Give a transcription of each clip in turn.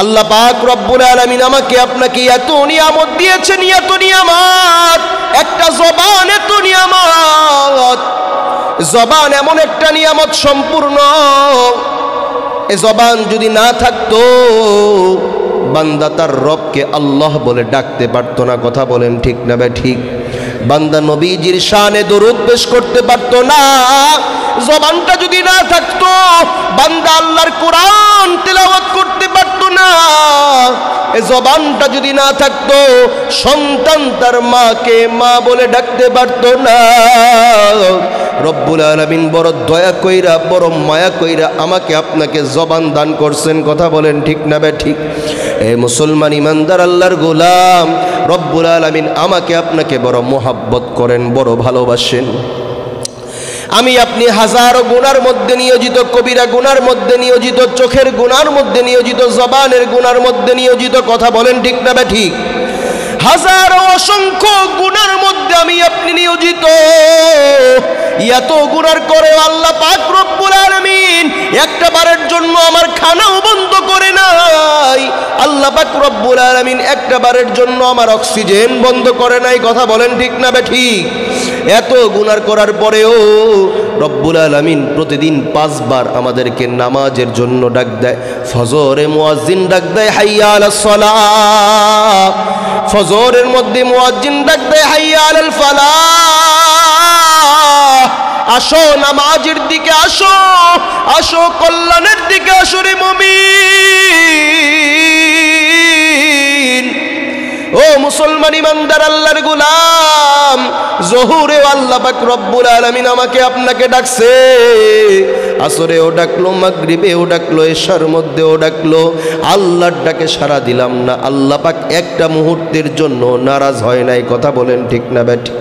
আল্লাহ পাক রব্বুল আলামিন আমাকে আপনাকে এত নিয়ামত দিয়েছেন, এত নিয়ামত, একটা জবান এত নিয়ামত। জবান এমন একটা নিয়ামত সম্পূর্ণ, এই জবান যদি না থাকতো বান্দা তার রবকে আল্লাহ বলে ডাকতে পারতো না। কথা বলেন ঠিক না বে ঠিক? বান্দা নবীজির শানে দরুদ পেশ করতে পারতো না। জবানটা যদি না থাকতো বান্দা আল্লাহর কোরআন তেলাওয়াত করতে পারতো না। এই জবানটা যদি না থাকতো সন্তান তার মাকে মা বলে ডাকতে পারতো না। রব্বুল আলামিন বড় দয়া কইরা, বড় মায়া কইরা আমাকে আপনাকে জবান দান করছেন। কথা বলেন ঠিক না বে ঠিক? এ মুসলমান ইমানদার আল্লাহর গোলাম, রব্বুল আলামিন আমাকে আপনাকে বড় মোহাব্বত করেন, বড় ভালোবাসেন। আমি আপনি হাজারো গুনার মধ্যে নিয়োজিত, কবিরা গুনার মধ্যে নিয়োজিত, চোখের গুনার মধ্যে নিয়োজিত, জবানের গুনার মধ্যে নিয়োজিত। কথা বলেন ঠিক না বে ঠিক? হাজারো অসংখ্য গুনার মধ্যে আমি আপনি নিয়োজিত। এত গুনার করে আল্লাহ পাক রব্বুল আলামিন একটা বারের জন্য আমার খানাও বন্ধ করে নাই। আল্লাহ পাক রব্বুল আলামিন একটা বারের জন্য আমার অক্সিজেন বন্ধ করে নাই। কথা বলেন ঠিক না বে ঠিক? এত গুনার করার পরেও রব্বুল আলামিন প্রতিদিন 5 বার আমাদেরকে নামাজের জন্য ডাক দেয়। ফজরে মুয়াজ্জিন ডাক দেয় হাইয়া আলাস সালাহ। ফজরের মধ্যে মুয়াজ্জিন ডাক দেয় হাইয়া আলাল ফালাহ। আসো নামাজের দিকে আসো, আসো কল্যাণের দিকে আসো রে মুমিন। ও মুসলমান ইমানদার আল্লাহর গোলাম, জোহরে আল্লাহ পাক রব্বুল আলামিন আমাকে আপনাকে ডাকছে। আসরেও ডাকলো, মাগরিবেও ডাকলো, এশার মধ্যেও ডাকলো। আল্লাহর ডাকে সাড়া দিলাম না। আল্লাহ পাক একটা মুহূর্তের জন্য নারাজ হয় নাই। কথা বলেন ঠিক না বে ঠিক?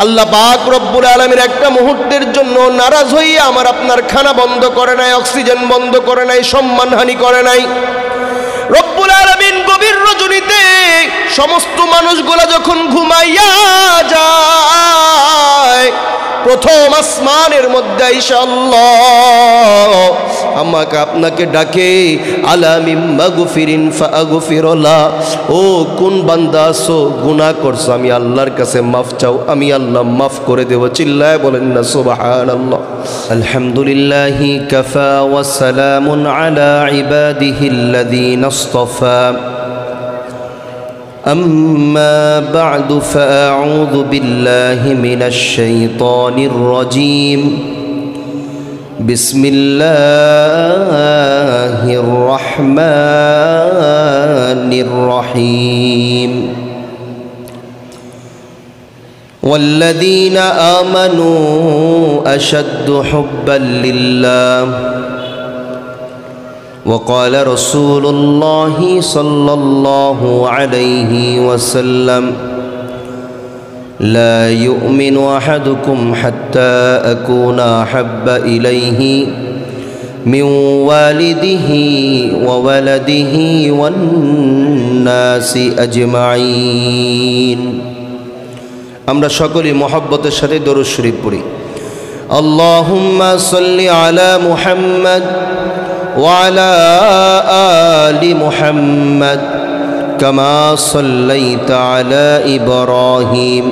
আল্লাহ পাক রব্বুল আলামিন একটা মুহূর্তের জন্য নারাজ হইয়া আমার আপনার খানা বন্ধ করে নাই, অক্সিজেন বন্ধ করে নাই, সম্মানহানি করে নাই। রব্বুল আলামিন গভীর রজনীতে সমস্ত মানুষগুলা যখন ঘুমাইয়া যায়, প্রথম আসমানের মধ্যে আইসা আল্লাহ আমাকে আপনাকে ডাকে, আলা মিন মাগফিরিন ফাগফিরলা। ও কোন বান্দা আছো গুনাহ করছো, আমি আল্লাহর কাছে মাফ চাও, আমি আল্লাহ মাফ করে দেব। চিল্লায় বলেন না সুবহানাল্লাহ। আলহামদুলিল্লাহি কাফা ওয়া সালামুন আলা ইবাদিহিল্লাযীনা ইসতাফা। أما بعد فأعوذ بالله من الشيطان الرجيم. بسم الله الرحمن الرحيم. والذين آمنوا أشد حبا لله. وقال رسول الله صلى الله عليه وسلم لا يؤمن أحدكم حتى أكون أحب إليه من والده وولده والناس أجمعين. আমরা সকলে মহব্বতের সাথে দরুদ শরীফ পড়ি। আল্লাহুম্মা সাল্লি আলা মুহাম্মদ وعلى آل محمد كما صليت على إبراهيم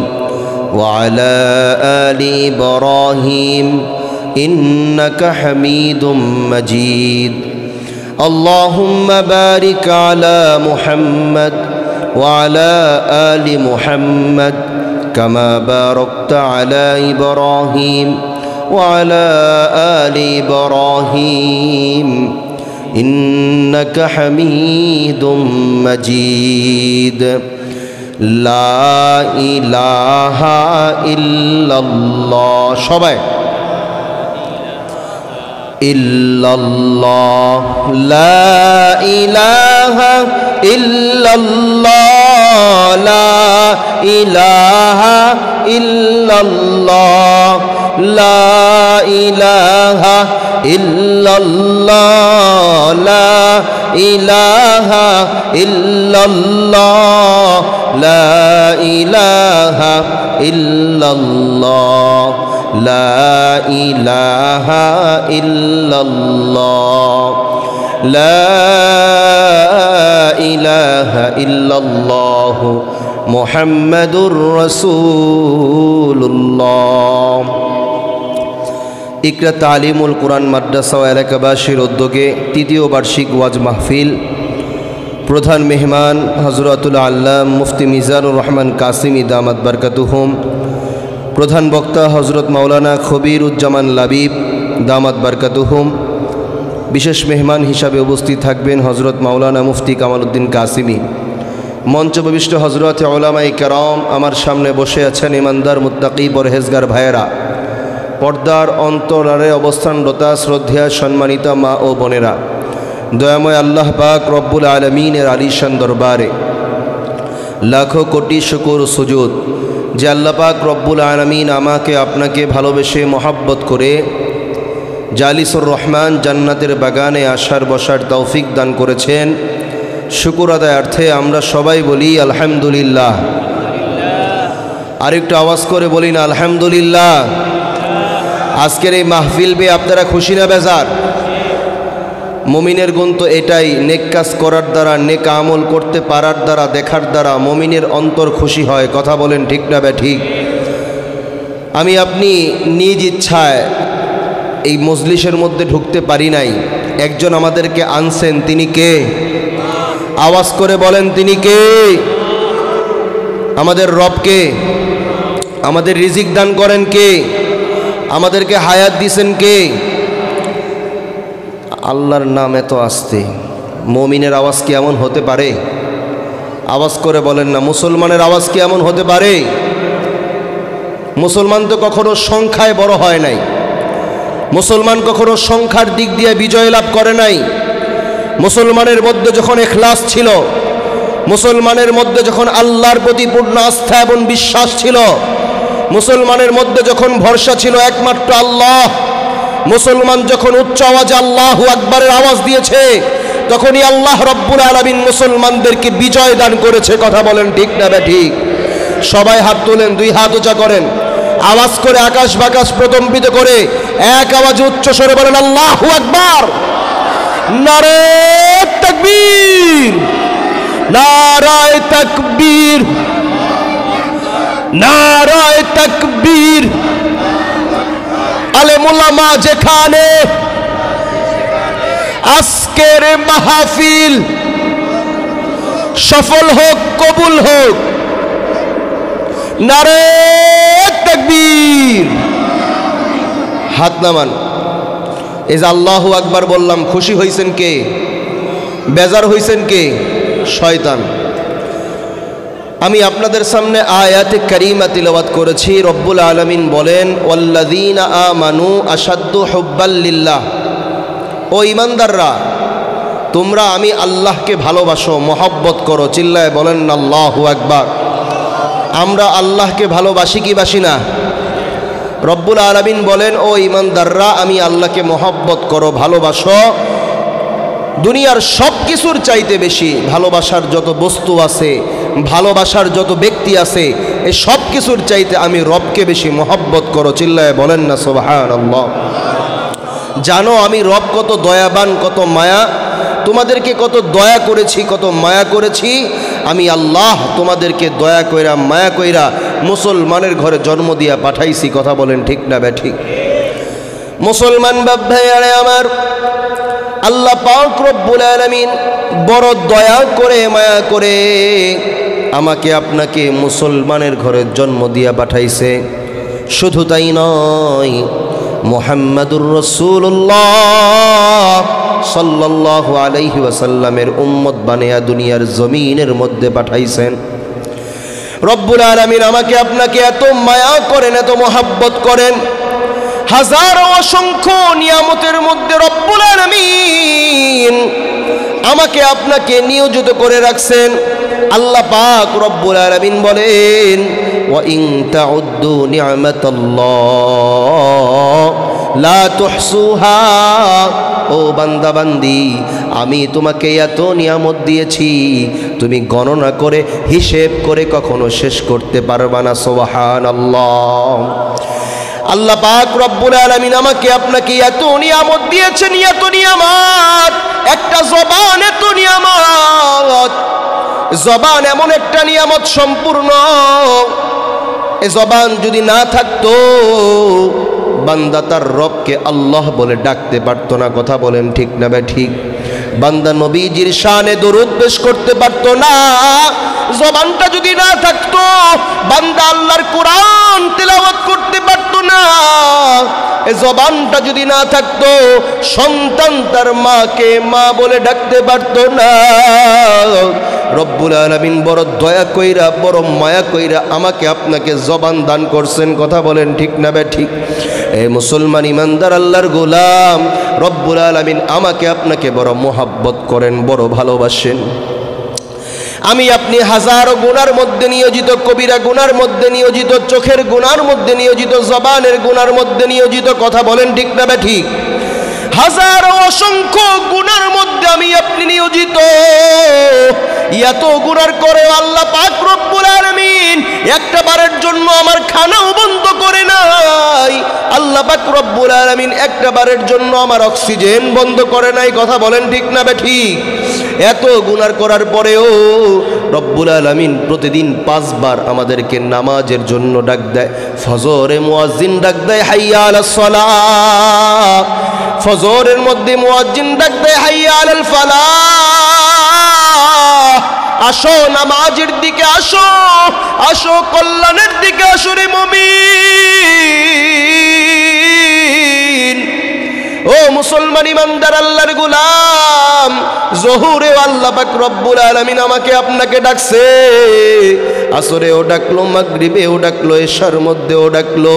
وعلى آل إبراهيم إنك حميد مجيد. اللهم بارك على محمد وعلى آل محمد كما باركت على إبراهيم وعلى آل إبراهيم إنك حميد مجيد. لا إله إلا الله. সবাই إلا الله. لا إله إلا الله. لا إله إلا الله. لا إله إلا الله. لا إله إلا الله. لا إله إلا الله. لا إله إلا الله. لا ইলাহা ইল্লাল্লাহ মুহাম্মাদুর রাসূলুল্লাহ। ইকরা তালিমুল কুরআন মাদ্রাসা ও এলাকাবাসীর উদ্যোগে তৃতীয় বার্ষিক ওয়াজ মাহফিল। প্রধান মেহমান হযরতুল আল্লাম মুফতি মিজানুর রহমান কাসিমি দামাত বারকাতুহুম। প্রধান বক্তা হযরত মাওলানা খবিরুজ্জামান লাবিব দামাত বারকাতুহুম। বিশেষ মেহমান হিসাবে উপস্থিত থাকবেন হযরত মাওলানা মুফতি কামাল উদ্দিন কাসিমি। মঞ্চবিষ্ট হযরত উলামায়ে কেরাম, আমার সামনে বসে আছেন ইমানদার মুত্তাকি পরহেজগার ভাইয়েরা, পর্দার অন্তরালে অবস্থানরত শ্রদ্ধেয়া সম্মানিতা মা ও বোনেরা, দয়াময় আল্লাহ পাক রব্বুল আলামিনের আলিশান দরবারে লাখো কোটি শুকর সুজুদ যে আল্লাহ পাক রব্বুল আলামিন আমাকে আপনাকে ভালোবেসে মহব্বত করে জালিসুর রহমান জান্নাতের বাগানে আসার বসার তৌফিক দান করেছেন। শুকর আদায়ার্থে আমরা সবাই বলি আলহামদুলিল্লাহ। আরেকটু আওয়াজ করে বলি না আলহামদুলিল্লাহ। আজকের এই মাহফিল পেয়ে আপনারা খুশি না বেজার? মুমিনের গুণ তো এটাই, নেক কাজ করার দ্বারা, নেক আমল করতে পারার দ্বারা, দেখার দ্বারা মুমিনের অন্তর খুশি হয়। কথা বলেন ঠিক না ঠিক? আমি আপনি নিজ ইচ্ছায় এই মজলিসের মধ্যে ঢুকতে পারি নাই, একজন আমাদেরকে আনছেন। তিনি কে? আওয়াজ করে বলেন তিনি কে? আমাদের রব কে? আমাদের রিজিক দান করেন কে? আমাদেরকে হায়াত দিছেন কে? আল্লাহর নাম এত আস্তে, মুমিনের আওয়াজ কি এমন হতে পারে? আওয়াজ করে বলেন না। মুসলমানের আওয়াজ কি এমন হতে পারে? মুসলমান তো কখনো সংখ্যায় বড় হয় নাই, মুসলমান কখনো সংখ্যার দিক দিয়ে বিজয় লাভ করে নাই। মুসলমানের মধ্যে যখন ইখলাস ছিল, মুসলমানের মধ্যে যখন আল্লাহর প্রতি পূর্ণ আস্থা এবং বিশ্বাস ছিল, মুসলমানের মধ্যে যখন ভরসা ছিল একমাত্র আল্লাহ, মুসলমান যখন উচ্চ আওয়াজে আল্লাহু আকবারের আওয়াজ দিয়েছে, তখনই আল্লাহ রব্বুল আলামিন মুসলমানদেরকে বিজয় দান করেছে। কথা বলেন ঠিক না ঠিক? সবাই হাত তোলেন, দুই হাত উঁচা করেন, আওয়াজ করে আকাশ বাকাশ প্রকম্পিত করে এক আওয়াজে উচ্চ স্বরে বলেন আল্লাহু আকবার। নারে তাকবীর, নারায়ে তাকবীর, নারায়ে তাকবীর। আলেম উলামা যেখানে, আজকের মাহফিল সফল হোক, কবুল হোক। নারায়ে তাকবীর। হাত নামান। এই যে আল্লাহু আকবার বললাম, খুশি হইছেন কে? বেজার হইছেন কে? শয়তান। আমি আপনাদের সামনে আয়াতে কারিমা তিলাওয়াত করেছি। রব্বুল আলামিন বলেন ওয়াল্লাযীনা আমানু আশাদ্দু হুব্বাল লিল্লাহ। ও ঈমানদাররা, তোমরা আমি আল্লাহকে ভালোবাসো, মহব্বত করো। চিল্লায় বলেন আল্লাহু আকবার। আমরা আল্লাহকে ভালোবাসি কি বাসি না? রব্বুল আলামিন বলেন ও ঈমানদাররা, আমি আল্লাহকে মহব্বত করো, ভালোবাসো। দুনিয়ার সব কিছুর চাইতে বেশি ভালোবাসার যত বস্তু আছে, ভালোবাসার যত ব্যক্তি আছে, এই সব কিছুর চাইতে আমি রবকে বেশি মহব্বত করো। চিল্লায় বলেন না সুবহানাল্লাহ। জানো আমি রব কত দয়াবান, কত মায়া, তোমাদেরকে কত দয়া করেছি, কত মায়া করেছি। আমি আল্লাহ তোমাদেরকে দয়া কইরা, মায়া কইরা মুসলমানের ঘরে জন্ম দিয়া পাঠাইছি। কথা বলেন ঠিক না ঠিক? মুসলমান বাপ ভাইয়ারে আমার, আল্লাহ পাক রব্বুল আলামিন বড় দয়া করে, মায়া করে আমাকে আপনাকে মুসলমানের ঘরে জন্ম দিয়া পাঠাইছে। শুধু তাই নয়, মুহাম্মাদুর রাসূলুল্লাহ সাল্লাল্লাহু আলাইহি ওয়াসাল্লামের উম্মত বানিয়া দুনিয়ার জমিনের মধ্যে পাঠাইছেন। রব্বুল আলামিন আমাকে আপনাকে এত মায়া করেন, এত মহব্বত করেন, হাজারো অসংখ্য নিয়ামতের মধ্যে রব্বুল আলামিন আমাকে আপনাকে নিয়োজিত করে রাখছেন। আল্লাহ পাক রব্বুল আলামিন বলেন ওয়া ইন তাউদ্দু নি'মাতাল্লাহ লা তুহসুহা। ও বান্দা বান্দি, আমি তোমাকে এত নিয়ামত দিয়েছি, তুমি গণনা করে হিসেব করে কখনো শেষ করতে পারবা না। সুবহানাল্লাহ। আল্লাহ পাক রব্বুল আলামিন আমাকে আপনাকে এত নিয়ামত দিয়েছেন, এত নিয়ামত, একটা জবান এত নিয়ামত, জবান এমন একটা নিয়ামত সম্পূর্ণ, এই জবান যদি না থাকতো বান্দা তার রবকে আল্লাহ বলে ডাকতে পারতো না। কথা বলেন ঠিক না বে ঠিক? বান্দা নবীজির শানে দরুদ পেশ করতে পারতো না। জবানটা যদি না থাকতো বান্দা আল্লাহর কোরআন তেলাওয়াত করতে পারতো না। এই জবানটা যদি না থাকতো সন্তান তার মাকে মা বলে ডাকতে পারতো না। রব্বুল আলামিন বড় দয়া কইরা বড় মায়া কইরা আমাকে আপনাকে জবান দান করছেন। কথা বলেন ঠিক না বে ঠিক? এই মুসলমান ইমানদার আল্লাহর গোলাম, রব্বুল আলামিন আমাকে আপনাকে বড় মোহাব্বত করেন, বড় ভালোবাসেন। আমি আপনি হাজারো গুনার মধ্যে নিয়োজিত, কবিরা গুনার মধ্যে নিয়োজিত, চোখের গুনার মধ্যে নিয়োজিত, জবানের গুনার মধ্যে নিয়োজিত। কথা বলেন ঠিক না বে ঠিক? হাজারো অসংখ্য গুনার মধ্যে আমি আপনি নিয়োজিত। এত গুনার করে আল্লাহ পাক রব্বুল আলামিন একটা বারের জন্য আমার খানাও বন্ধ করে নাই। আল্লাহ পাক রব্বুল আলামিন একটা বারের জন্য আমার অক্সিজেন বন্ধ করে নাই। কথা বলেন ঠিক না বে ঠিক? এত গুনার করার পরেও রব্বুল আলামিন প্রতিদিন 5 বার আমাদেরকে নামাজের জন্য ডাক দেয়। ফজরে মুয়াজ্জিন ডাক দেয় হাইয়া আলাস সালাহ। ফজরের মধ্যে মুয়াজ্জিন ডাক দেয় হাইয়া আলাল ফালাহ। আসো নামাজের দিকে আসো, আসো কল্যাণের দিকে আসো রে মুমিন। ও মুসলমান ইমানদার আল্লাহর গোলাম, জোহরে আল্লাহ পাক রব্বুল আলামিন আমাকে আপনাকে ডাকছে। আসরেও ডাকলো, মাগরিবেও ডাকলো, এশার মধ্যেও ডাকলো।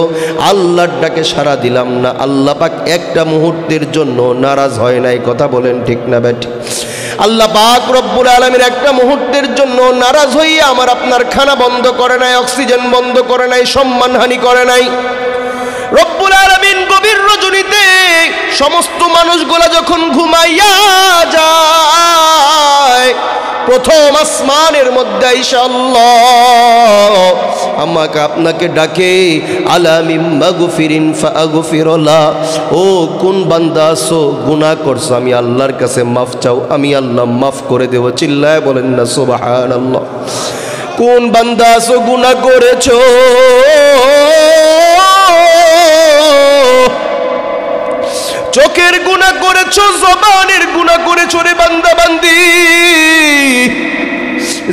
আল্লাহর ডাকে সাড়া দিলাম না। আল্লাহ পাক একটা মুহূর্তের জন্য নারাজ হয় নাই। কথা বলেন ঠিক না বে ঠিক? আল্লাহ পাক রব্বুল আলামিন একটা মুহূর্তের জন্য নারাজ হইয়া আমার আপনার খানা বন্ধ করে নাই, অক্সিজেন বন্ধ করে নাই, সম্মানহানি করে নাই। রব্বুল আলামিন গভীর রজনীতে সমস্ত মানুষগুলা যখন ঘুমাইয়া যায়, প্রথম আসমানের মধ্যে আইসা আল্লাহ আমাকে আপনাকে ডাকে, আলা মিন মাগফিরিন ফাগফিরলা। ও কোন বান্দা আছো গুনাহ করছো, আমি আল্লাহর কাছে মাফ চাও, আমি আল্লাহ মাফ করে দেব। চিল্লায় বলেন না সুবহানাল্লাহ। কোন বান্দা আছো গুনাহ করেছো, চোখের গুনাহ করেছো, জবানের গুনাহ করেছো রে বান্দা বান্দি,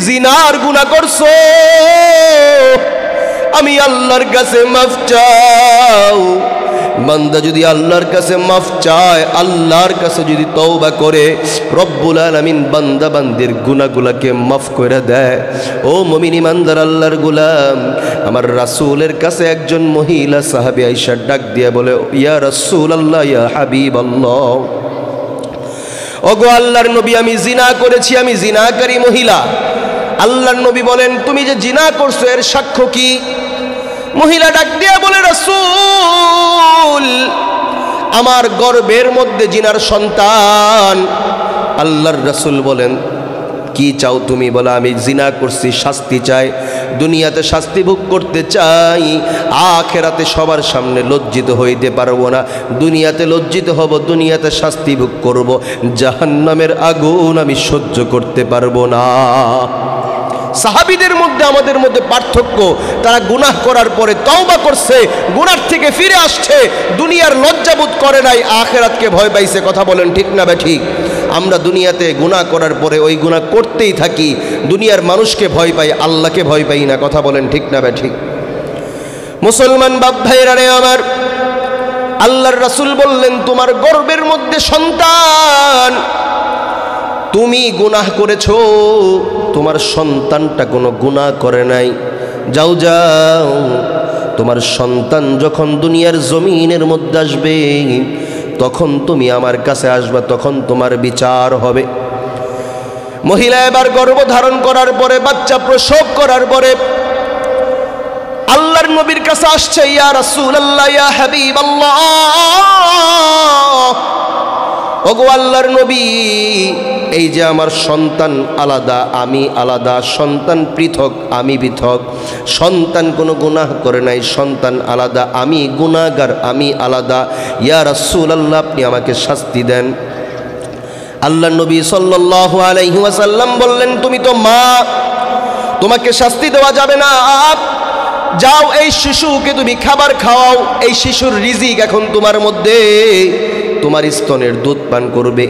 জিনার গুনাহ করছো, আমি আল্লাহর কাছে মাফ চাও। বান্দা যদি আল্লাহর কাছে মাফ চায়, আল্লাহর কাছে যদি তওবা করে, রব্বুল আলামিন বান্দা বান্দির গুনাহগুলোকে মাফ করে দেয়। ও মুমিন ইমানদার আল্লাহর গোলাম, আমার রাসূলের কাছে একজন মহিলা সাহাবী আয়েশা ডাক দিয়ে বলে, ইয়া রাসূলুল্লাহ, ইয়া হাবিবাল্লাহ, ওগো আল্লাহর নবী, আমি জিনা করেছি, আমি জিনাকারী মহিলা। আল্লাহর নবী বলেন, তুমি যে জিনা করছো এর সাক্ষ্য কি? মহিলা ডাক দিয়া বলে, রাসূল, আমার গর্ভের মধ্যে জিনার সন্তান। আল্লাহর রাসূল বলেন, কি চাও তুমি? বলে, আমি জিনা করছি, শাস্তি চাই, দুনিয়াতে শাস্তি ভোগ করতে চাই, আখিরাতে সবার সামনে লজ্জিত হইতে পারবো না। দুনিয়াতে লজ্জিত হব, দুনিয়াতে শাস্তি ভোগ করব, জাহান্নামের আগুন আমি সহ্য করতে পারবো না। সাহাবীদের মধ্যে আমাদের মধ্যে পার্থক্য, তারা গুনাহ করার পরে তওবা করছে, গুনাহ থেকে ফিরে আসছে, দুনিয়ার লজ্জাবোধ করে নাই, আখিরাতকে ভয় পাইছে। কথা বলেন ঠিক না বে ঠিক? আমরা দুনিয়াতে গুনাহ করার পরে ওই গুনাহ করতেই থাকি, দুনিয়ার মানুষকে ভয় পাই, আল্লাহকে ভয় পাই না। কথা বলেন ঠিক না বে ঠিক? মুসলমান বাপ ভাইরা রে আমার, আল্লাহর রাসূল বললেন, তোমার গর্ভের মধ্যে সন্তান, তুমি গুনাহ করেছো, তোমার সন্তানটা কোনো গুনাহ করে নাই। যাও যাও, তোমার সন্তান যখন দুনিয়ার জমিনের মধ্যে আসবে, তখন তুমি আমার কাছে আসবা, তখন তোমার বিচার হবে। মহিলা এবার গর্ভধারণ করার পরে, বাচ্চা প্রসব করার পরে আল্লাহর নবীর কাছে আসছে, ইয়া রাসূলুল্লাহ, ইয়া হাবিবাল্লাহ, ওগো আল্লাহর নবী, এই যে আমার সন্তান আলাদা, আমি আলাদা, সন্তান পৃথক, আমি পৃথক, সন্তান কোনো গুনাহ করে নাই, সন্তান আলাদা, আমি গুনাহগার, আমি আলাদা, ইয়া রাসূলুল্লাহ, আপনি আমাকে শাস্তি দেন। আল্লাহ নবী সাল্লাল্লাহু আলাইহি ওয়াসাল্লাম বললেন, তুমি তো মা, তোমাকে শাস্তি দেওয়া যাবে না। যাও এই শিশুকে তুমি খাবার খাওয়াও, এই শিশুর রিজিক এখন তোমার মধ্যে, তোমার স্তনের দুধ পান করবে।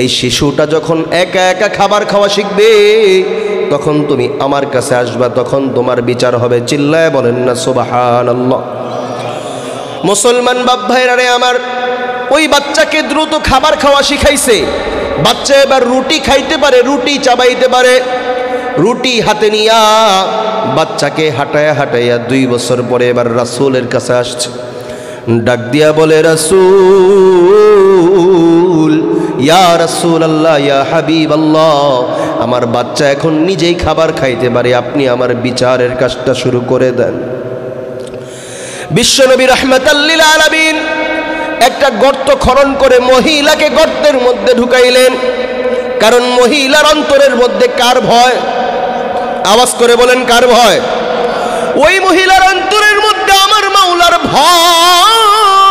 এই শিশুটা যখন একা একা খাবার খাওয়া শিখবে তখন তুমি আমার কাছে আসবা, তখন তোমার বিচার হবে। চিল্লায় বলেন না সুবহানাল্লাহ। মুসলমান বাপ ভাইরা রে আমার, ওই বাচ্চাকে দ্রুত খাবার খাওয়া শিখাইছে। বাচ্চা এবার রুটি খাইতে পারে, রুটি চাবাইতে পারে। রুটি হাতে নিয়া বাচ্চাকে হাঁটায়া হাঁটাইয়া 2 বছর পরে এবার রাসূলের কাছে আসছে। ডাক দিয়া বলে, রাসূল, ইয়া রাসূলুল্লাহ, ইয়া হাবিবাল্লাহ, আমার বাচ্চা এখন নিজেই খাবার খাইতে পারে, আপনি আমার বিচারের কাজটা শুরু করে দেন। বিশ্বনবী রাহমাতাল লিল আলামিন একটা গর্ত খনন করে মহিলাকে গর্তের মধ্যে ঢুকাইলেন। কারণ মহিলার অন্তরের মধ্যে কার ভয়? আওয়াজ করে বলেন, কার ভয়? ওই মহিলার অন্তরের মধ্যে আমার মাওলার ভয়।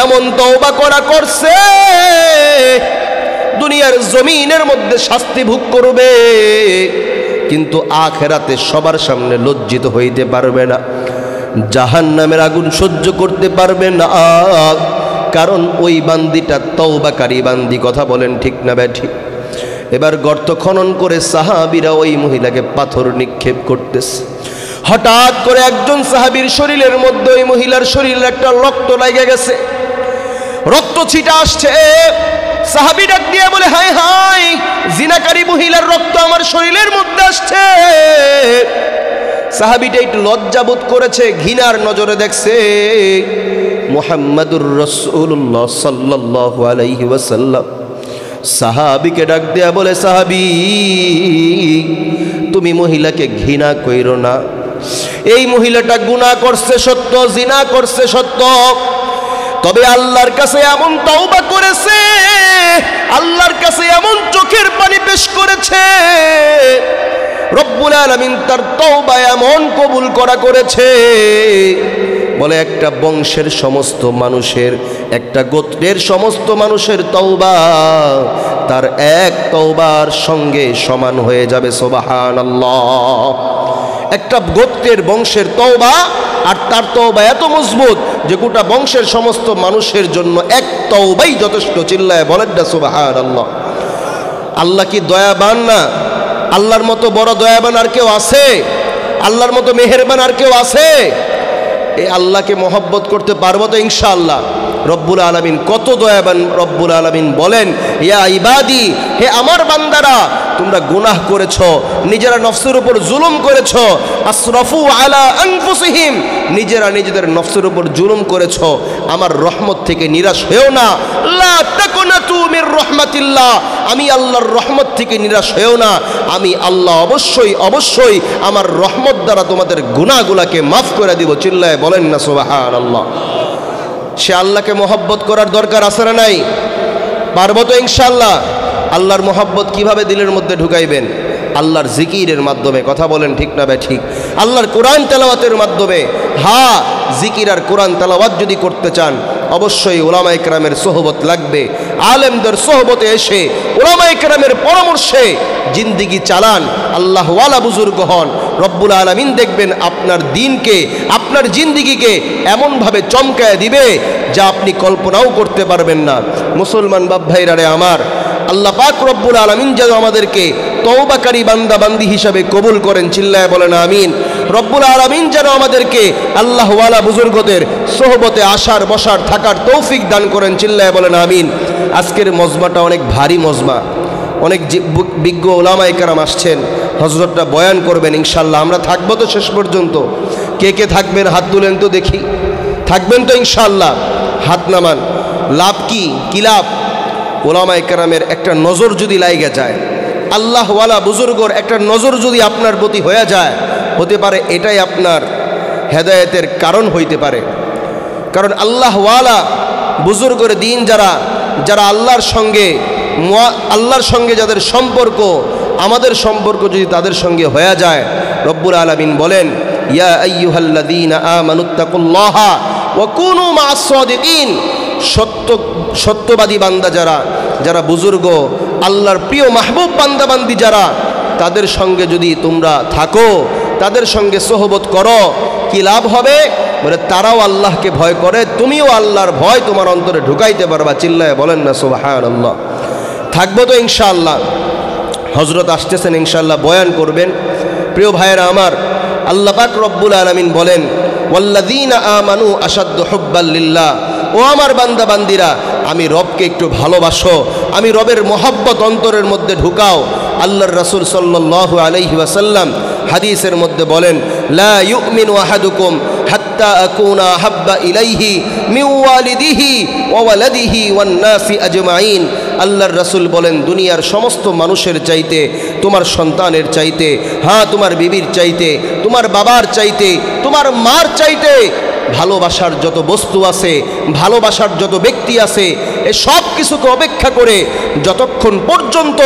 এমন তওবা করা করছে, দুনিয়ার জমিনের মধ্যে শাস্তি ভোগ করবে, কিন্তু আখিরাতে সবার সামনে লজ্জিত হইতে পারবে না, জাহান্নামের আগুন সহ্য করতে পারবে না। কারণ ওই বান্দিটা তওবাকারী বান্দি। কথা বলেন ঠিক না ব্যাঠিক? এবার গর্ত খনন করে সাহাবীরা ওই মহিলাকে পাথর নিক্ষেপ করতেছে। হঠাৎ করে একজন সাহাবীর শরীরের মধ্যে ওই মহিলার শরীরে একটা রক্ত লেগে গেছে, রক্ত ছিটা আসছে। সাহাবী ডাক দিয়ে বলে, হায় হায়, জিনাকারী মহিলার রক্ত আমার শরীরের মধ্যে আসছে। সাহাবীটা একটু লজ্জাবোধ করেছে, ঘৃণার নজরে দেখছে। মুহাম্মাদুর রাসূলুল্লাহ সাল্লাল্লাহু আলাইহি ওয়াসাল্লাম সাহাবীকে ডাক দেয়া বলে, সাহাবী, তুমি মহিলাকে ঘৃণা কইরো না। এই মহিলাটা গুনাহ করছে সত্য, জিনা করছে সত্য, তবে আল্লাহর কাছে এমন তওবা করেছে, আল্লাহর কাছে এমন চোখের পানি পেশ করেছে, রব্বুল আলামিন তার তওবা এমন কবুল করেছে। বলে একটা বংশের সমস্ত মানুষের, একটা গোত্রের সমস্ত মানুষের তওবা তার এক তওবার সঙ্গে সমান হয়ে যাবে। সুবহানাল্লাহ। একটা গোত্রের বংশের তওবা আর তার তওবা এত মজবুত যে গোটা বংশের সমস্ত মানুষের জন্য এক তওবাই যথেষ্ট। চিল্লায় বলেন না সুবহানাল্লাহ। আল্লাহ কি দয়াবান না? আল্লাহর মতো বড় দয়াবান আর কেউ আছে? আল্লাহর মতো মেহেরবান আর কেউ আছে? এই আল্লাহকে মহব্বত করতে পারবো তো ইনশাআল্লাহ? রব্বুল আলামিন কত দয়াবান। রব্বুল আলামিন বলেন, ইয়া ইবাদি, হে আমার বান্দারা, তোমরা গুনাহ করেছো, নিজেরা নফসের উপর জুলুম করেছো। আসরাফু আলা আনফুসিহিম, নিজেরা নিজেদের নফসের উপর জুলুম করেছো। আমার রহমত থেকে নিরাশ হয়েও না। লা তাকুনাতু মির রাহমাতিল্লাহ, আমি আল্লাহর রহমত থেকে নিরাশ হয়েও না। আমি আল্লাহ অবশ্যই অবশ্যই আমার রহমত দ্বারা তোমাদের গুনাহগুলোকে মাফ করে দিব। চিল্লায় বলেন না সুবহানাল্লাহ। সে আল্লাহকে মহব্বত করার দরকার আছে না নাই? পারবো তো ইনশাআল্লাহ? আল্লাহর মহব্বত কিভাবে দিলের মধ্যে ঢুকাইবেন? আল্লাহর জিকিরের মাধ্যমে। কথা বলেন ঠিক না ঠিক? আল্লাহর কোরআন তেলাওয়াতের মাধ্যমে। হ্যাঁ, জিকির আর কোরআন তেলাওয়াত যদি করতে চান অবশ্যই উলামায়ে কেরামের সোহবত লাগবে। আলেমদের সোহবতে এসে উলামায়ে কেরামের পরামর্শে জিন্দিগি চালান, আল্লাহওয়ালা বুজুর্গ হন। রব্বুল আলামিন দেখবেন আপনার দিনকে, আপনার জিন্দিগিকে এমনভাবে চমকায় দিবে যা আপনি কল্পনাও করতে পারবেন না। মুসলমান বাপ ভাইরা রে আমার, আল্লাহ পাক রব্বুল আলামিন যেন আমাদেরকে তওবাকারী বান্দা বান্দি হিসাবে কবুল করেন। চিল্লায় বলেন আমিন। রব্বুল আলামিন যেন আমাদেরকে আল্লাহওয়ালা বুজুর্গদের সোহবতে আসার, বসার, থাকার তৌফিক দান করেন। চিল্লায় বলেন আমিন। আজকের মজমাটা অনেক ভারী মজমা, অনেক বিজ্ঞ উলামায়ে কেরাম আসছেন, হযরতরা বয়ান করবেন ইনশাআল্লাহ। আমরা থাকবো তো শেষ পর্যন্ত? কে কে থাকবেন হাত তুলেন তো দেখি। থাকবেন তো ইনশাআল্লাহ? হাত নামান। লাভ কি? কি লাভ? উলামায়ে কেরামের একটা নজর যদি লাইগা যায়, আল্লাহওয়ালা বুজুর্গর একটা নজর যদি আপনার প্রতি হয়ে যায়, হতে পারে এটাই আপনার হেদায়েতের কারণ হইতে পারে। কারণ আল্লাহওয়ালা বুজুর্গের দিন যারা যারা আল্লাহর সঙ্গে যাদের সম্পর্ক, আমাদের সম্পর্ক যদি তাদের সঙ্গে হয়ে যায়, রব্বুল আলামিন বলেন, ইয়া আইয়ুহাল্লাযীনা আমানুত্তাকুল্লাহা ওয়া কুনু মা'আস সাদিকিন, সত্যবাদী বান্দা যারা, যারা বুজুর্গ আল্লাহর প্রিয় মাহবুব বান্দাবান্দি যারা, তাদের সঙ্গে যদি তোমরা থাকো, তাদের সঙ্গে সোহবত করো, কি লাভ হবে? বলে তারাও আল্লাহকে ভয় করে, তুমিও আল্লাহর ভয় তোমার অন্তরে ঢুকাইতে পারবা। চিল্লায় বলেন না সুবহানাল্লাহ। থাকবো তো ইনশাআল্লাহ। হযরত আসতেছেন ইনশাআল্লাহ, বয়ান করবেন। প্রিয় ভাইয়েরা আমার, আল্লাহ পাক রব্বুল আলামিন বলেন, ওয়াল্লাযীনা আমানু আশাদ্দু হুব্বাল লিল্লাহ। ও আমার বান্দা বান্দিরা, আমি রবকে একটু ভালোবাসো, আমি রবের মহব্বত অন্তরের মধ্যে ঢুকাও। আল্লাহর রাসূল সাল্লাল্লাহু আলাইহি ওয়াসাল্লাম হাদিসের মধ্যে বলেন, লা ইউমিনু আহাদুকুম হাত্তা আকুনা হাব্বা ইলাইহি মিন ওয়ালিদিহি ওয়া ওয়ালাদিহি ওয়ান নাসি আজমাইন। আল্লাহর রাসূল বলেন, দুনিয়ার সমস্ত মানুষের চাইতে, তোমার সন্তানের চাইতে, হ্যাঁ তোমার বিবির চাইতে, তোমার বাবার চাইতে, তোমার মার চাইতে ভালোবাসার যত বস্তু আছে, ভালোবাসার যত ব্যক্তি আছে, এ সব কিছুকে অপেক্ষা করে যতক্ষণ পর্যন্ত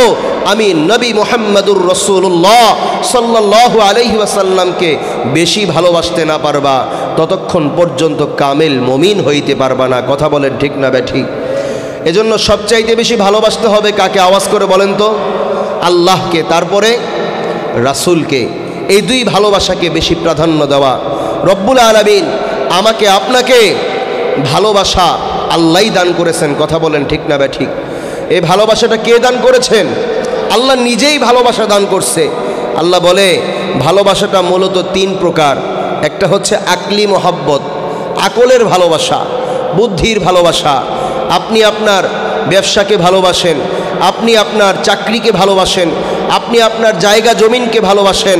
আমি নবী মুহাম্মদুর রাসূলুল্লাহ সাল্লাল্লাহু আলাইহি ওয়াসাল্লামকে বেশি ভালোবাসতে না পারবা, ততক্ষণ পর্যন্ত কামেল মুমিন হইতে পারবা না। কথা বলেন ঠিক না বেঠিক? এজন্য সবচাইতে বেশি ভালোবাসতে হবে কাকে? আওয়াজ করে বলেন তো। আল্লাহকে, তারপরে রাসূলকে। এই দুই ভালোবাসাকে বেশি প্রাধান্য দেওয়া। রব্বুল আলামিন আমাকে আপনাকে ভালোবাসা আল্লাহই দান করেছেন। কথা বলেন ঠিক না বেঠিক? এই ভালোবাসাটা কে দান করেছেন? আল্লাহ নিজেই ভালোবাসা দান করছে। আল্লাহ বলে ভালোবাসাটা মূলত তিন প্রকার। একটা হচ্ছে আকলি মহব্বত, আকলের ভালোবাসা, বুদ্ধির ভালোবাসা। আপনি আপনার ব্যবসাকে ভালোবাসেন, আপনি আপনার চাকরিকে ভালোবাসেন, আপনি আপনার জায়গা জমিনকে ভালোবাসেন,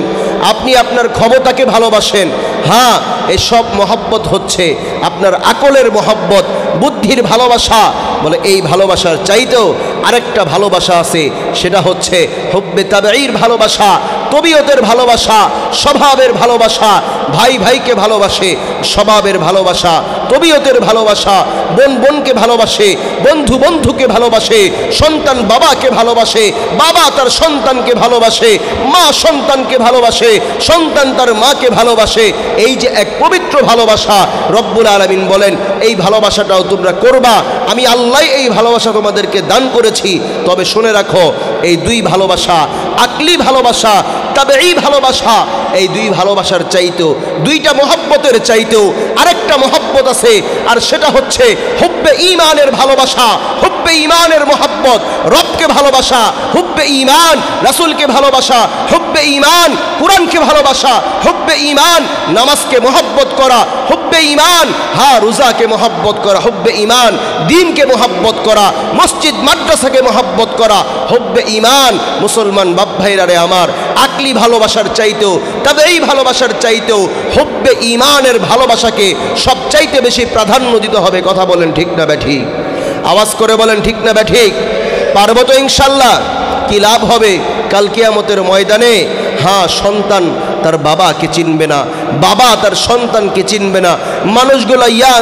আপনি আপনার ক্ষমতাকে ভালোবাসেন। হ্যাঁ, এসব মহব্বত হচ্ছে আপনার আকলের মহব্বত, বুদ্ধির ভালোবাসা। বলে এই ভালোবাসার চাইতেও আরেকটা ভালোবাসা আছে, সেটা হচ্ছে হুব্বে তাবেঈর ভালোবাসা, তবিয়তের ভালোবাসা, স্বভাবের ভালোবাসা। ভাই ভাইকে ভালোবাসে, স্বভাবের ভালোবাসা, তবিয়তের ভালোবাসা। বোন বোনকে ভালোবাসে, বন্ধু বন্ধুকে ভালোবাসে, সন্তান বাবাকে ভালোবাসে, বাবা তার সন্তানকে ভালোবাসে, মা সন্তানকে ভালোবাসে, সন্তান তার মাকে ভালোবাসে। এই যে এক পবিত্র ভালোবাসা, রব্বুল আলামিন বলেন এই ভালোবাসাটাও তোমরা করবা। আমি আল্লাহ এই ভালোবাসা তোমাদেরকে দান করেছি। তবে শুনে রাখো, এই দুই ভালোবাসা, আকলি ভালোবাসা, তাবেঈ ভালোবাসা, এই দুই ভালোবাসার চাইতেও, দুইটা মহব্বতের চাইতেও আরেকটা মহব্বত আছে, আর সেটা হচ্ছে হুব্বে ঈমানের ভালোবাসা, হুব্বে ঈমানের মহব্বত। রবকে ভালোবাসা, হুব্বে ঈমান, রাসূলকে ভালোবাসা, হুব্বে ঈমান, কুরআনকে ভালোবাসা, হুব্বে ঈমান, নামাজকে মহব্বত করা, হুব্বে ঈমান, হ্যাঁ রোজাকে মহব্বত করা, হুব্বে ঈমান, দ্বীনকে মহব্বত করা, মসজিদ মাদ্রাসাকে মহব্বত করা, হুব্বে ঈমান। মুসলমান বাপ ভাইরা রে আমার, আকলি ভালোবাসার চাইতেও, তবে এই ভালোবাসার চাইতেও হুব্বে ঈমানের ভালোবাসাকে সবচাইতে বেশি প্রাধান্য দিতে হবে। কথা বলেন ঠিক না বেঠিক? আওয়াজ করে বলেন ঠিক না বেঠিক? পারবো তো ইনশাল্লাহ? কি লাভ হবে কাল কিয়ামতের ময়দানে? হ্যাঁ, সন্তান তার বাবাকে চিনবে না, বাবা তার সন্তানকে চিনবে না। মানুষগুলো ইয়া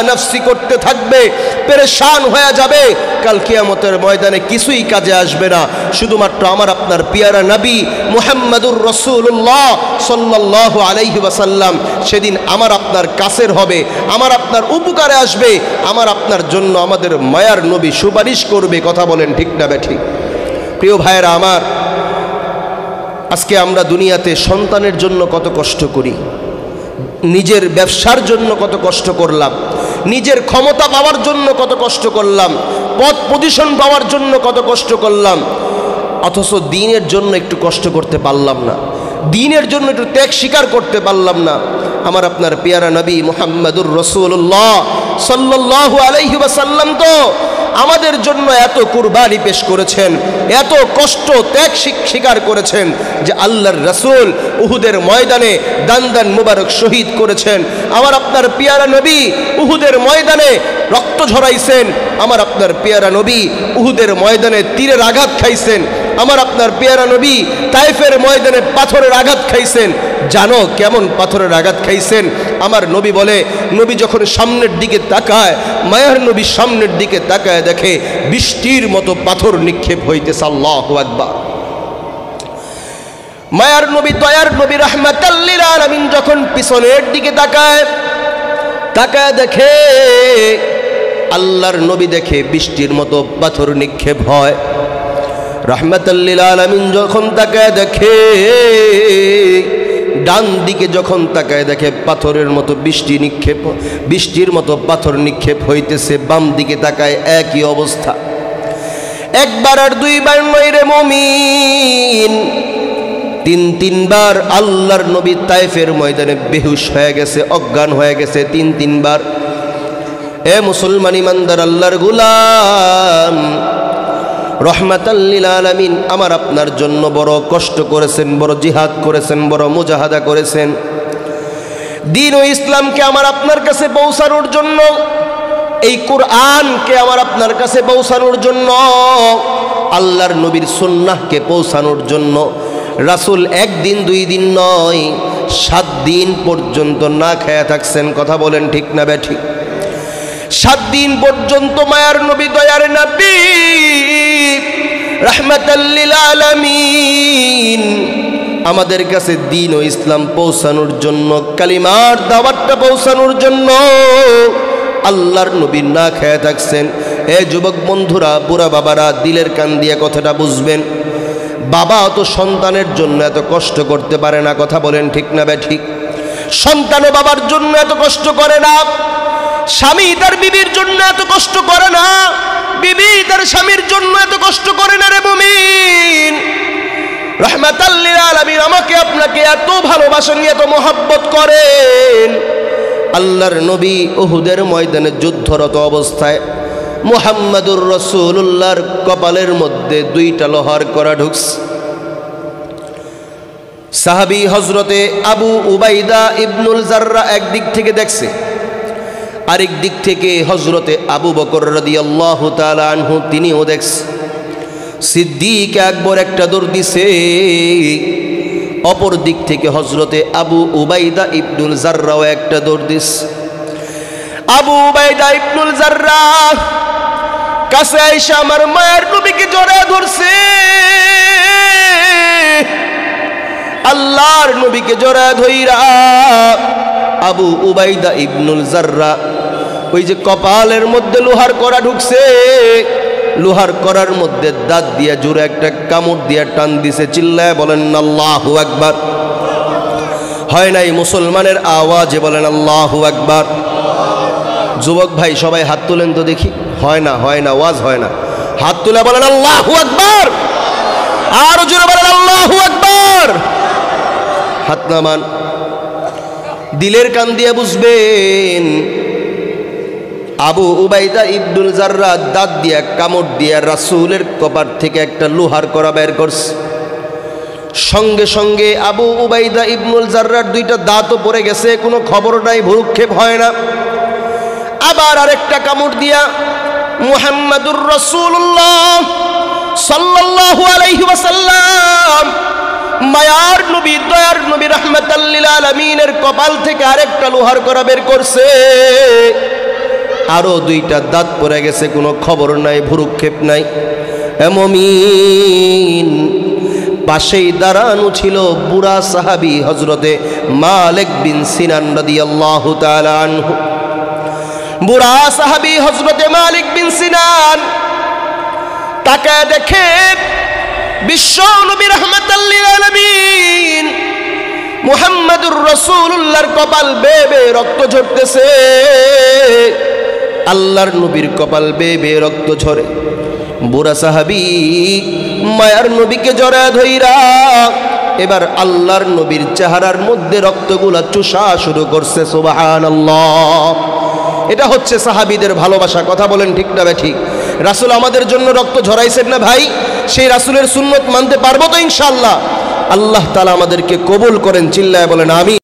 নফসি করতে থাকবে, পেরেশান হয়ে যাবে। কাল কিয়ামতের ময়দানে কিছুই কাজে আসবে না। শুধুমাত্র আমার আপনার পিয়ারা নবী মুহাম্মদুর রাসূলুল্লাহ সাল্লাল্লাহু আলাইহি ওয়াসাল্লাম সেদিন আমার আপনার কাছের হবে, আমার আপনার উপকারে আসবে, আমার আপনার জন্য আমাদের মায়ার নবী সুপারিশ করবে। কথা বলেন ঠিক না বেঠিক? প্রিয় ভাইয়েরা আমার, আজকে আমরা দুনিয়াতে সন্তানের জন্য কত কষ্ট করি, নিজের ব্যবসার জন্য কত কষ্ট করলাম, নিজের ক্ষমতা পাওয়ার জন্য কত কষ্ট করলাম, পদ পজিশন পাওয়ার জন্য কত কষ্ট করলাম, অথচ দ্বীনের জন্য একটু কষ্ট করতে পারলাম না, দ্বীনের জন্য একটু ত্যাগ স্বীকার করতে পারলাম না। আমার আপনার পেয়ারা নবী মুহাম্মদুর রাসূলুল্লাহ সাল্লাল্লাহু আলাইহি ওয়াসাল্লাম তো আমাদের জন্য এত কুরবানি পেশ করেছেন, এত কষ্ট ত্যাগ স্বীকার করেছেন যে আল্লাহর রাসূল উহুদের ময়দানে দান মুবারক শহীদ করেছেন। আমার আপনার পেয়ারা নবী উহুদের ময়দানে রক্ত ঝরাইছেন। আমার আপনার পেয়ারা নবী উহুদের ময়দানে তীরের আঘাত খাইছেন। আমার আপনার পেয়ারা নবী তায়েফের ময়দানে পাথরের আঘাত খাইছেন। জানো কেমন পাথরের আঘাত খাইছেন? আমার নবী বলে, নবী যখন সামনের দিকে তাকায়, মায়ার নবী সামনের দিকে তাকায় দেখে বৃষ্টির মতো পাথর নিক্ষেপ হইতেছে। আল্লাহু আকবার। মায়ার নবী, দয়ার নবী রাহমাতাল লিল আলামিন যখন পিছনের দিকে তাকায় দেখে আল্লাহর নবী দেখে বৃষ্টির মতো পাথর নিক্ষেপ হয়। রাহমাতাল লিল আলামিন যখন তাকায় দেখে, ডান দিকে যখন তাকায় দেখে পাথরের মতো বৃষ্টির মতো পাথর নিক্ষেপ হইতেছে, বাম দিকে তাকায় একই অবস্থা। একবার আর দুইবার নয় রে মুমিন, তিনবার আল্লাহর নবী তায়েফের ময়দানে বেহুশ হয়ে গেছে, অজ্ঞান হয়ে গেছে তিনবার। এ মুসলমান ইমানদার আল্লাহর গোলাম, রহমাতাল লিল আলামিন আমার আপনার জন্য বড় কষ্ট করেছেন, বড় জিহাদ করেছেন, বড় মুজাহাদা করেছেন। দ্বীন ও ইসলামকে আমার আপনার কাছে পৌঁছানোর জন্য, এই কোরআনকে আমার আপনার কাছে পৌঁছানোর জন্য, আল্লাহর নবীর সুন্নাহকে পৌঁছানোর জন্য রাসূল একদিন দুই দিন নয় 7 দিন পর্যন্ত না খেয়ে থাকছেন। কথা বলেন ঠিক না বেঠিক? 7 দিন পর্যন্ত মায়ার নবী, দয়ার নবী, রাহমাতাল লিল আলামিন আমাদের কাছে দ্বীন ও ইসলাম পৌঁছানোর জন্য, কালিমার দাওয়াতটা পৌঁছানোর জন্য আল্লাহর নবী না খেয়ে থাকছেন। এ যুবক বন্ধুরা, বুড়া বাবারা, দিলের কান দিয়ে কথাটা বুঝবেন। বাবা তো সন্তানের জন্য এত কষ্ট করতে পারে না। কথা বলেন ঠিক না বেঠিক? সন্তানও বাবার জন্য এত কষ্ট করে না, স্বামী তার বিবির জন্য এত কষ্ট করে না, বিবি তার স্বামীর জন্য এত কষ্ট করে না রে মুমিন। রাহমাতাল লিল আলামিন আমাকে আপনাকে এত ভালোবাসেন, এত মহব্বত করেন। আল্লাহর নবী উহুদের ময়দানে যুদ্ধরত অবস্থায় মুহাম্মাদুর রাসূলুল্লাহর কপালের মধ্যে 2টা লোহার কড়া ঢুকছে। সাহাবী হযরতে আবু উবাইদা ইবনুল জাররা একদিক থেকে দেখছে, আরেক দিক থেকে হযরতে আবু বকর রাদিয়াল্লাহু তাআলা আনহু তিনিও দেখছে। সিদ্দিক আকবর একটা দৌড় দিছে, অপর দিক থেকে হযরতে আবু উবাইদা ইবনুল জাররাও একটা দৌড় দিছে। আবু উবাইদা ইবনুল জাররা কাছে আইসা আমার মায়ের নবীকে জড়ায় ধরছে, আল্লাহর নবীকে জড়ায় ধইরা আবু উবাইদা ইবনুল জাররা ওই যে কপালের মধ্যে লোহার কড়া ঢুকছে, লোহার কড়ার মধ্যে দাঁত দিয়া জোরে একটা কামড় দিয়া টান দিছে। চিল্লায় বলেন আল্লাহু আকবার। হয় নাই মুসলমানের আওয়াজে বলেন আল্লাহু আকবার। যুবক ভাই সবাই হাত তুলেন তো দেখি। হয় না, হয় না, ওয়াজ হয় না। হাত তুলে বলেন আল্লাহু আকবার, আর জোরে বলেন আল্লাহু আকবার। হাত নামান, দিলের কান দিয়ে বুঝবেন। আবু উবাইদা ইবনুল জাররা দাঁত দিয়া কামড় দিয়া রাসূলের কপাল থেকে একটা লোহার কড়া বের করছে। সঙ্গে সঙ্গে আবু উবাইদা ইবনুল জাররার 2টা দাঁতও পড়ে গেছে, কোনো খবর নাই, ভ্রুক্ষেপ হয় না। আবার আরেকটা কামড় দিয়া মুহাম্মাদুর রাসূলুল্লাহ সাল্লাল্লাহু আলাইহি ওয়াসাল্লাম মায়ার নবী, দয়ার নবী, রাহমাতাল লিল আলামিনের কপাল থেকে আরেকটা লোহার কড়া বের করছে। আরো 2টা দাঁত পড়ে গেছে, কোনো খবর নাই, ভ্রুক্ষেপ নাই। এ মুমিন, পাশেই দাঁড়ানো ছিল বুড়া সাহাবী হযরতে মালিক বিন সিনান রাদিয়াল্লাহু তাআলা আনহু। বুড়া সাহাবী হযরতে মালিক বিন সিনান তাকায় দেখে বিশ্ব নবী রাহমাতাল লিল আলামিন মুহাম্মাদুর রাসূলুল্লাহর কপাল বেয়ে বেয়ে রক্ত ঝরতেছে। আল্লাহর নবীর কপাল বেয়ে বেয়ে রক্ত ঝরে। বুড়া সাহাবী মায়ার নবীকে জড়ায় ধইরা এবার আল্লাহর নবীর চেহারার মধ্যে রক্তগুলা চুষা শুরু করছে। সুবহানাল্লাহ। এটা হচ্ছে সাহাবীদের ভালোবাসা। কথা বলেন ঠিক না ঠিক? রাসূল আমাদের জন্য রক্ত ঝরাইছেন না ভাই? সেই রাসূলের সুন্নত মানতে পারবো তো ইনশাআল্লাহ? আল্লাহ তাআলা আমাদেরকে কবুল করেন। চিল্লায় বলেন আমিন।